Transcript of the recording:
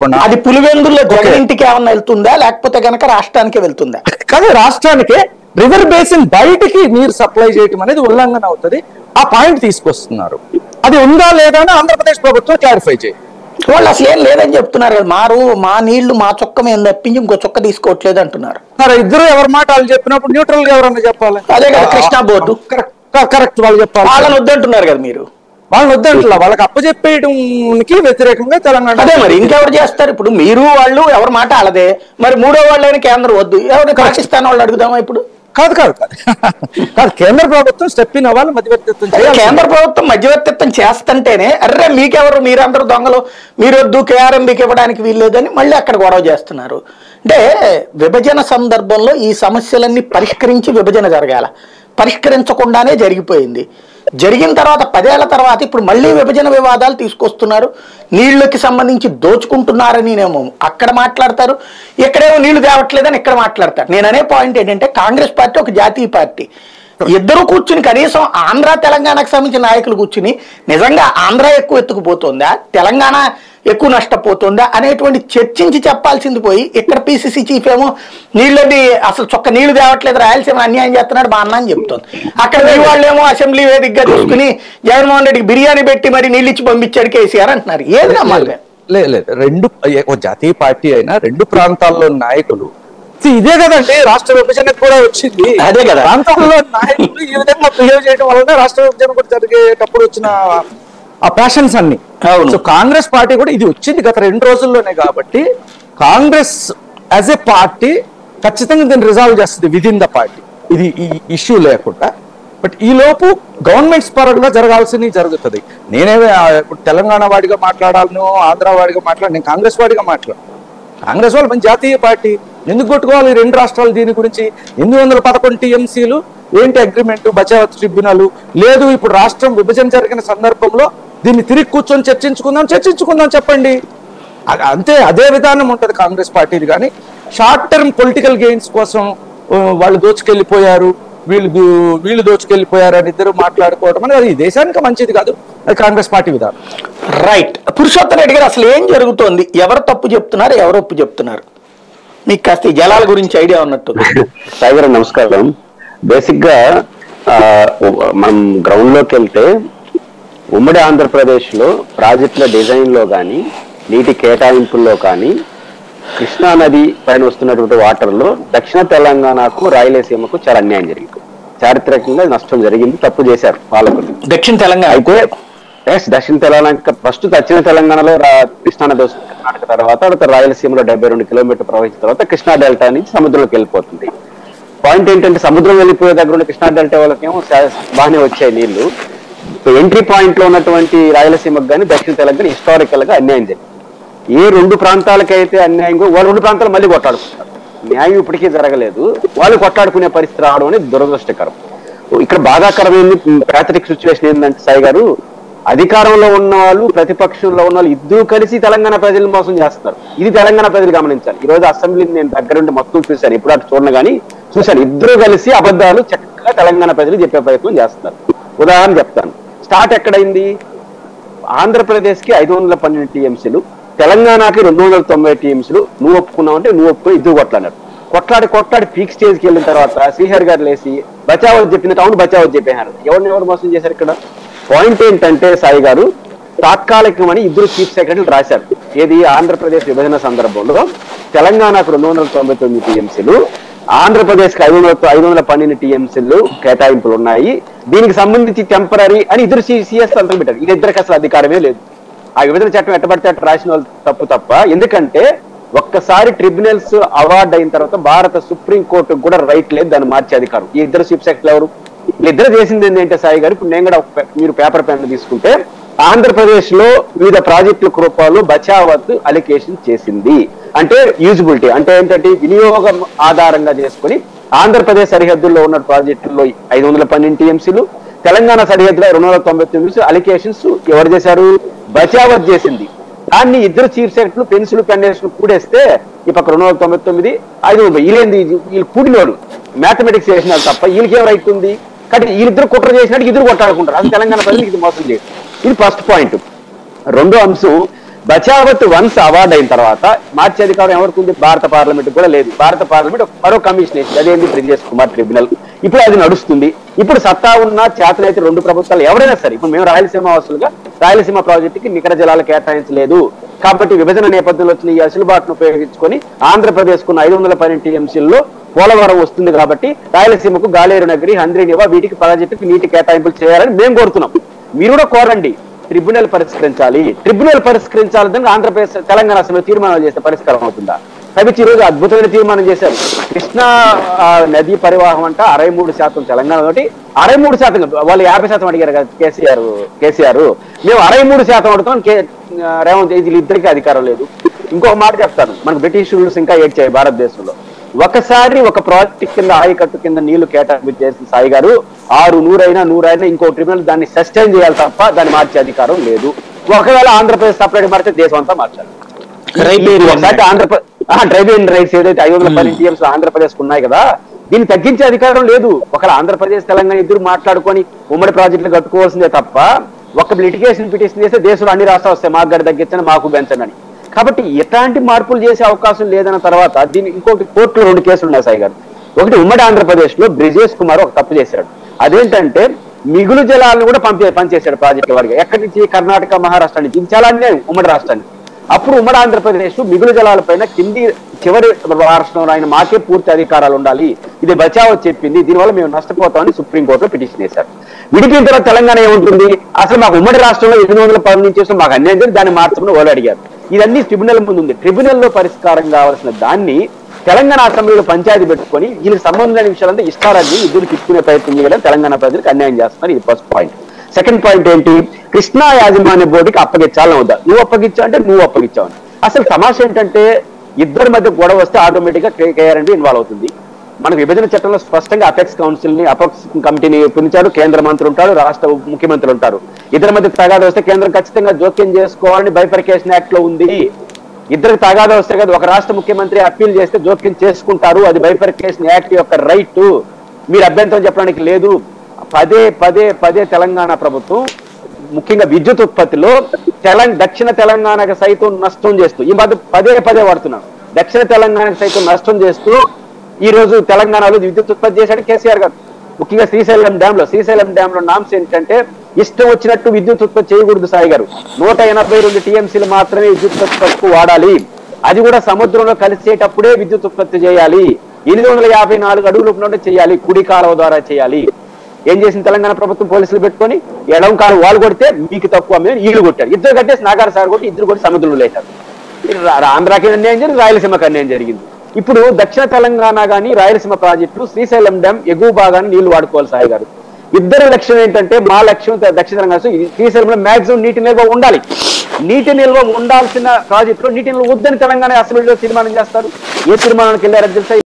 చెప్పండి. అది పులివెందుల్లో జగన్ంటికి ఏమన్నా వెళ్తుందా లేకపోతే కనుక రాష్ట్రానికి వెళ్తుందా? కానీ రాష్ట్రానికే రివర్ బేసిన్ బయటికి నీరు సప్లై చేయటం అనేది ఉల్లంఘన అవుతుంది. ఆ పాయింట్ తీసుకొస్తున్నారు. అది ఉందా లేదా అని ఆంధ్రప్రదేశ్ ప్రభుత్వం క్లారిఫై చేయాలి. వాళ్ళు అసలు ఏం లేదని చెప్తున్నారు కదా, మా నీళ్లు మా చొక్క మేము తప్పించి ఇంకో చొక్క తీసుకోవట్లేదు అంటున్నారు. మరి ఇద్దరు ఎవరి మాట వాళ్ళు చెప్పినప్పుడు న్యూట్రల్ గా ఎవరన్నా చెప్పాలి. అదే కదా కృష్ణా బోర్డు కరెక్ట్ వాళ్ళు చెప్పాలి. వాళ్ళని వద్దంటున్నారు కదా మీరు. వాళ్ళని వద్దంటున్నా, వాళ్ళకి అప్పచెప్పేయడానికి వ్యతిరేకంగా తెలంగాణ. అదే మరి ఇంకెవరు చేస్తారు? ఇప్పుడు మీరు వాళ్ళు ఎవరి మాట వాళ్ళదే. మరి మూడో వాళ్ళని కేంద్రం వద్దు, ఎవరిని పాకిస్తాన్ వాళ్ళు అడుగుదామా ఇప్పుడు? కాదు కేంద్ర ప్రభుత్వం స్టెప్ ఇన్ అవ్వాలి, మధ్యవర్తిత్వం చేయాలి. కేంద్ర ప్రభుత్వం మధ్యవర్తిత్వం చేస్తుంటేనే అర్రే మీకెవరు, మీరందరూ దొంగలు, మీరొద్దు, కేఆర్ఎంబీకి ఇవ్వడానికి వీల్లేదని మళ్ళీ అక్కడ గొడవ చేస్తున్నారు. అంటే విభజన సందర్భంలో ఈ సమస్యలన్నీ పరిష్కరించి విభజన జరగాల, పరిష్కరించకుండానే జరిగిపోయింది. జరిగిన తర్వాత 10 ఏళ్ల తర్వాత ఇప్పుడు మళ్ళీ విభజన వివాదాలు తీసుకొస్తున్నారు. నీళ్లకి సంబంధించి దోచుకుంటున్నారని నేమో అక్కడ మాట్లాడతారు, ఇక్కడేమో నీళ్లు తేవట్లేదని ఇక్కడ మాట్లాడతారు. నేను అనే పాయింట్ ఏంటంటే కాంగ్రెస్ పార్టీ ఒక జాతీయ పార్టీ. ఇద్దరు కూర్చుని కనీసం ఆంధ్ర తెలంగాణకు సంబంధించిన నాయకులు కూర్చుని నిజంగా ఆంధ్ర ఎక్కువ ఎత్తుకుపోతుందా తెలంగాణ ఎక్కువ నష్టపోతుందా అనేటువంటి చర్చించి చెప్పాల్సింది పోయి ఇక్కడ పిసిసి చీఫ్ ఏమో నీళ్ళని అసలు చొక్క నీళ్లు తేవట్లేదు, రాయలసీమ అన్యాయం చేస్తున్నాడు మా అన్న అని చెప్తుంది. అక్కడ మీ వాళ్ళేమో అసెంబ్లీ వేదికగా తీసుకుని జగన్మోహన్ రెడ్డికి బిర్యానీ పెట్టి మరి నీళ్ళు ఇచ్చి పంపించాడు కేసీఆర్ అంటున్నారు. ఏది నమ్మాలి? లేదు రెండు జాతీయ పార్టీ అయినా రెండు ప్రాంతాల్లో నాయకులు ఇదే కదండి రాష్ట్ర విభజనకు కూడా వచ్చింది. అదే కదా ప్రాంతాల్లో నాయకులు ఈ విధంగా బిహేవ్ చేయడం వల్ల రాష్ట్ర విభజన కూడా జరిగేటప్పుడు వచ్చిన ఆ ప్యాషన్స్ అన్ని. సో కాంగ్రెస్ పార్టీ కూడా ఇది వచ్చింది గత 2 రోజుల్లోనే కాబట్టి కాంగ్రెస్ యాజ్ ఏ పార్టీ ఖచ్చితంగా దీన్ని రిజాల్వ్ చేస్తుంది విదిన్ ద పార్టీ, ఇది ఈ ఇష్యూ లేకుండా. బట్ ఈ లోపు గవర్నమెంట్స్ పరంగా జరగాల్సింది జరుగుతుంది. నేనేమే ఇప్పుడు తెలంగాణ వాడిగా మాట్లాడాలను, ఆంధ్ర వాడిగా నేను కాంగ్రెస్ వాడిగా కాంగ్రెస్ వాళ్ళు మంచి జాతీయ పార్టీ, ఎందుకు కొట్టుకోవాలి 2 రాష్ట్రాలు? దీని గురించి 811 టీఎంసీలు ఏంటి అగ్రిమెంట్, బచావత్ ట్రిబ్యునల్ లేదు. ఇప్పుడు రాష్ట్రం విభజన జరిగిన సందర్భంలో దీన్ని తిరిగి కూర్చొని చర్చించుకుందాం చెప్పండి. అంతే, అదే విధానం ఉంటుంది కాంగ్రెస్ పార్టీది. కానీ షార్ట్ టర్మ్ పొలిటికల్ గెయిన్స్ కోసం వాళ్ళు దోచుకెళ్ళిపోయారు, వీళ్ళు దోచుకెళ్ళిపోయారు అని ఇద్దరు మాట్లాడుకోవడం అనేది అది దేశానికి మంచిది కాదు. అది కాంగ్రెస్ పార్టీ విధానం. రైట్. పురుషోత్తమ్ రెడ్డి గారు, అసలు ఏం జరుగుతోంది? ఎవరు తప్పు చెప్తున్నారు, ఎవరు ఒప్పు చెప్తున్నారు? మీకు కాస్త జలాల గురించి ఐడియా ఉన్నట్టు. సాగర్ నమస్కారం. బేసిక్ గా మనం గ్రౌండ్ లోకి వెళ్తే ఉమ్మడి ఆంధ్రప్రదేశ్ లో ప్రాజెక్టుల డిజైన్ లో కానీ నీటి కేటాయింపుల్లో కానీ కృష్ణా నది పైన వస్తున్నటువంటి వాటర్ లో దక్షిణ తెలంగాణకు రాయలసీమకు చాలా అన్యాయం జరిగింది. చారిత్రకంగా నష్టం జరిగింది, తప్పు చేశారు పాలకులు. దక్షిణ తెలంగాణ అయితే దక్షిణ తెలంగాణ ఫస్ట్ దక్షిణ తెలంగాణలో కృష్ణా నది వస్తుంది కర్ణాటక తర్వాత రాయలసీమలో 72 కిలోమీటర్ ప్రవహించిన తర్వాత కృష్ణా డెల్టా నుంచి సముద్రంలోకి వెళ్ళిపోతుంది. పాయింట్ ఏంటంటే సముద్రం వెళ్ళిపోయే దగ్గర ఉన్న కృష్ణా డెల్టా వాళ్ళకేమో బాగానే వచ్చాయి నీళ్లు. ఎంట్రీ పాయింట్ లో ఉన్నటువంటి రాయలసీమకు కానీ దక్షిణ తెలంగాణ హిస్టారికల్ గా అన్యాయం జరిగింది. ఏ 2 ప్రాంతాలకైతే అన్యాయం, వాళ్ళు 2 ప్రాంతాలు మళ్ళీ కొట్లాడుకుంటారు. న్యాయం ఇప్పటికీ జరగలేదు, వాళ్ళు కొట్లాడుకునే పరిస్థితి రావడం అనేది దురదృష్టకరం. ఇక్కడ బాధాకరమైన ప్యాథటిక్ సిచ్యువేషన్ ఏంటంటే సాయి గారు, అధికారంలో ఉన్న వాళ్ళు ప్రతిపక్షంలో ఉన్న వాళ్ళు ఇద్దరు కలిసి తెలంగాణ ప్రజలను మోసం చేస్తున్నారు. ఇది తెలంగాణ ప్రజలు గమనించాలి. ఈ రోజు అసెంబ్లీని నేను దగ్గరుండి మొత్తం చూశాను, ఇప్పుడు అటు చూడను కానీ చూశాను. ఇద్దరు కలిసి అబద్ధాలు చక్కగా తెలంగాణ ప్రజలు చెప్పే ప్రయత్నం చేస్తున్నారు. ఉదాహరణ చెప్తాను. స్టార్ట్ ఎక్కడైంది? ఆంధ్రప్రదేశ్ కి 512 టీఎంసీలు, తెలంగాణకి 290 టీఎంసీలు. నువ్వు ఒప్పుకున్నావు అంటే నువ్వు ఒప్పుకొని ఇద్దరు కొట్లాడి పీక్ స్టేజ్కి వెళ్ళిన తర్వాత శ్రీహరి గారు లేసి బచావత్ చెప్పింది, అవును బచావత్ చెప్పారు. ఎవరు మోసం చేశారు ఇక్కడ? పాయింట్ ఏంటంటే సాయి గారు, తాత్కాలికమని ఇద్దరు చీఫ్ సెక్రటరీలు రాశారు. ఏది? ఆంధ్రప్రదేశ్ విభజన సందర్భంలో తెలంగాణకు 299 టీఎంసీలు, ఆంధ్రప్రదేశ్ కి 512 టీఎంసీలు కేటాయింపులు ఉన్నాయి, దీనికి సంబంధించి టెంపరీ అని ఇద్దరు సిఎస్ సంతకం పెట్టారు. వీళ్ళిద్దరికి అసలు అధికారమే లేదు. ఆ విభజన చట్టం ఎట్టబడితే అట్టు రాసిన వాళ్ళు తప్ప. ఎందుకంటే ఒక్కసారి ట్రిబ్యునల్స్ అవార్డు అయిన తర్వాత భారత సుప్రీం కోర్టుకు కూడా రైట్ లేదు దాన్ని మార్చే అధికారం. ఈ ఇద్దరు చీఫ్ సెక్రటరీ ఎవరు? వీళ్ళిద్దరు చేసింది ఏంటంటే సాయి గారు, ఇప్పుడు నేను కూడా మీరు పేపర్ పెన్ తీసుకుంటే ఆంధ్రప్రదేశ్ లో వివిధ ప్రాజెక్టుల రూపాల్లో బచావత్ అలికేషన్ చేసింది. అంటే యూజిబిలిటీ అంటే ఏంటంటే వినియోగం ఆధారంగా చేసుకుని ఆంధ్రప్రదేశ్ సరిహద్దుల్లో ఉన్న ప్రాజెక్టుల్లో 512 టీఎంసీలు, తెలంగాణ సరిహద్దులో 299 అలికేషన్స్ ఎవరు చేశారు? బచావత్ చేసింది. దాన్ని ఇద్దరు చీఫ్ సెక్రటరీలు పెన్సిల్ పెన్నేషన్ కూడేస్తే ఈ పక్క 299 500 వీళ్ళు కూడినోడు మ్యాథమెటిక్స్ చేసినారు తప్ప వీళ్ళకేం రైట్ ఉంది? కాబట్టి వీళ్ళిద్దరు కుట్ర చేసినట్టు ఇద్దరు కొట్టాడుకుంటారు. అది తెలంగాణ ప్రజలకు ఇది మోసం చేయదు. ఇది ఫస్ట్ పాయింట్. రెండో అంశం, బచావత్ వన్స్ అవార్డు అయిన తర్వాత మార్చే అధికారం ఎవరికి ఉంది? భారత పార్లమెంట్ కూడా లేదు. భారత పార్లమెంట్ మరో కమిషన్ వేసింది, అదేంటి బ్రిజేష్ కుమార్ ట్రిబ్యునల్. ఇప్పుడు అది నడుస్తుంది. ఇప్పుడు సత్తా ఉన్న చేతనైతే రెండు ప్రభుత్వాలు ఎవరైనా సరే, ఇప్పుడు మేము రాయలసీమ వాసులుగా రాయలసీమ ప్రాజెక్టుకి నికర జలాలు కేటాయించలేదు కాబట్టి విభజన నేపథ్యంలో వచ్చిన ఈ అసలుబాటును ఉపయోగించుకొని ఆంధ్రప్రదేశ్ కున్న 512 టీఎంసీల్లో పోలవరం వస్తుంది కాబట్టి రాయలసీమకు గాలేరు నగరి, హంద్రీనివా వీటికి ప్రాజెక్టుకి నీటి కేటాయింపులు చేయాలని మేము కోరుతున్నాం. మీరు కూడా కోరండి. ట్రిబ్యునల్ పరిష్కరించాలి. ట్రిబ్యునల్ పరిష్కరించాలని ఆంధ్రప్రదేశ్ తెలంగాణ అసెంబ్లీ తీర్మానాలు చేస్తే పరిష్కారం అవుతుందా? కాబట్టి ఈ రోజు అద్భుతమైన తీర్మానం చేశారు. కృష్ణా నదీ పరివాహం అంట 63% తెలంగాణ తోటి, 63% వాళ్ళు 50% అడిగారు కదా కేసీఆర్. మేము 63% అడుగుతాం. రేవంత్ వీళ్ళిద్దరికీ అధికారం లేదు. ఇంకొక మాట చెప్తాను, మనకు బ్రిటిష్ రూల్స్ ఇంకా ఏడ్చాయి భారతదేశంలో. ఒకసారి ఒక ప్రాజెక్ట్ కింద ఆయకట్టు కింద నీళ్లు కేటాయింపు చేసిన సాయి గారు 100 ఇంకో ట్రిబ్యునల్ దాన్ని సస్టైన్ చేయాలి తప్ప దాన్ని మార్చే అధికారం లేదు. ఒకవేళ ఆంధ్రప్రదేశ్ సపరేట్ మారితే దేశం అంతా మార్చాలి. ట్రైబల్ రైట్స్ ఏదైతే 510 టీఎంస్ ఆంధ్రప్రదేశ్ ఉన్నాయి కదా, దీన్ని తగ్గించే అధికారం లేదు. ఒకవేళ ఆంధ్రప్రదేశ్ తెలంగాణ ఇద్దరు మాట్లాడుకొని ఉమ్మడి ప్రాజెక్టులు కట్టుకోవాల్సిందే తప్ప ఒక లిటిగేషన్ పిటిషన్ చేస్తే దేశంలో అన్ని రాష్ట్రాలు వస్తాయి మాకు గడి తగ్గించండి మాకు పెంచండి అని. కాబట్టి ఎట్లాంటి మార్పులు చేసే అవకాశం లేదన్న తర్వాత దీని ఇంకొకటి కోర్టులో 2 కేసులు ఉన్నాయి సాయి గారు. ఒకటి ఉమ్మడి ఆంధ్రప్రదేశ్ లో బ్రిజేష్ కుమార్ ఒక తప్పు చేశాడు. అదేంటంటే మిగులు జలాలను కూడా పనిచేశాడు ప్రాజెక్టు వాడిగా. ఎక్కడి నుంచి? కర్ణాటక, మహారాష్ట్ర నుంచి. ఇది చాలా అన్యాయం ఉమ్మడి రాష్ట్రానికి. అప్పుడు ఉమ్మడి ఆంధ్రప్రదేశ్ మిగులు జలాల పైన చివరి రాష్ట్రంలో ఆయన మాకే పూర్తి అధికారాలు ఉండాలి, ఇది బచావ్ చెప్పింది, దీనివల్ల మేము నష్టపోతామని సుప్రీంకోర్టులో పిటిషన్ వేశారు. విడిపోయిన తర్వాత తెలంగాణ ఏముంటుంది? అసలు మాకు ఉమ్మడి రాష్ట్రంలో 810 నుంచి చేసిన మాకు అన్యాయం చేసి దాన్ని మార్చమని వాళ్ళు అడిగారు. ఇదన్నీ ట్రిబ్యునల్ ముందు ఉంది. ట్రిబ్యునల్లో పరిష్కారం కావాల్సిన దాన్ని తెలంగాణ అసెంబ్లీలో పంచాయతీ పెట్టుకొని వీళ్ళకి సంబంధించిన విషయాలంతా ఇష్టారాన్ని ఇద్దరు తిట్టుకునే ప్రయత్నం చేయడం తెలంగాణ ప్రజలకు అన్యాయం చేస్తున్నారు. ఇది ఫస్ట్ పాయింట్. సెకండ్ పాయింట్ ఏంటి? కృష్ణా యాజమాన్య బోర్డుకి అప్పగించాలని వద్దా? నువ్వు అప్పగించావు అంటే నువ్వు అప్పగించావు. అసలు తమాషా ఏంటంటే ఇద్దరి మధ్య గొడవ వస్తే ఆటోమేటిక్ గా కేఆర్ఎండి ఇన్వాల్వ్ అవుతుంది. మనకు విభజన చట్టంలో స్పష్టంగా అపెక్స్ కౌన్సిల్ ని అపెక్స్ కమిటీని పిలిచాడు. కేంద్ర మంత్రులు ఉంటారు, రాష్ట్ర ముఖ్యమంత్రులు ఉంటారు. ఇద్దరి మధ్య తగాదా వస్తే కేంద్రం ఖచ్చితంగా జోక్యం చేసుకోవాలని బైఫర్కేషన్ యాక్ట్ లో ఉంది. ఇద్దరికి తగాదా వస్తే కదా ఒక రాష్ట్ర ముఖ్యమంత్రి అప్పీల్ చేస్తే జోక్యం చేసుకుంటారు. అది బైఫర్కేషన్ యాక్ట్ యొక్క రైట్. మీరు అభ్యంతరం చెప్పడానికి లేదు. పదే తెలంగాణ ప్రభుత్వం ముఖ్యంగా విద్యుత్ ఉత్పత్తిలో దక్షిణ తెలంగాణకు సైతం నష్టం చేస్తూ ఈ మధ్య పదే వాడుతున్నాం. దక్షిణ తెలంగాణకు సైతం నష్టం చేస్తూ ఈ రోజు తెలంగాణలో విద్యుత్ ఉత్పత్తి చేశాడు కేసీఆర్ గారు. ముఖ్యంగా శ్రీశైలం డ్యామ్ లో నామ్స్ ఏంటంటే ఇష్టం వచ్చినట్టు విద్యుత్ ఉత్పత్తి చేయకూడదు సాయి గారు. 182 టీఎంసీలు మాత్రమే విద్యుత్ ఉత్పత్తికి వాడాలి. అది కూడా సముద్రంలో కలిసేటప్పుడే విద్యుత్ ఉత్పత్తి చేయాలి. 854 అడుగులు ఉన్నట్టు చేయాలి. కుడి కాలువ ద్వారా చేయాలి. ఏం చేసింది తెలంగాణ ప్రభుత్వం? పోలీసులు పెట్టుకొని ఎడం కాలు వాళ్ళు కొడితే మీకు తక్కువ మీద ఈళ్ళు కొట్టారు. ఇద్దరు కట్టేసి నాగారు సార్ కొట్టి ఇద్దరు కొట్టి సముద్రంలో లేచారు. ఆంధ్రాకి అన్యాయం జరిగింది, రాయలసీమకు అన్యాయం జరిగింది. ఇప్పుడు దక్షిణ తెలంగాణ కానీ రాయలసీమ ప్రాజెక్టు శ్రీశైలం డ్యామ్ ఎగువ భాగాన్ని నీళ్లు వాడుకోవాలి సాయి గారు. ఇద్దరి లక్ష్యం ఏంటంటే మా లక్ష్యం దక్షిణ తెలంగాణ శ్రీశైలంలో మాక్సిమం నీటి నిల్వ ఉండాలి. నీటి నిల్వ ఉండాల్సిన ప్రాజెక్టులో నీటి నిల్వ వద్దని తెలంగాణ అసెంబ్లీలో తీర్మానం చేస్తారు. ఏ తీర్మానానికి వెళ్ళారని తెలుసా?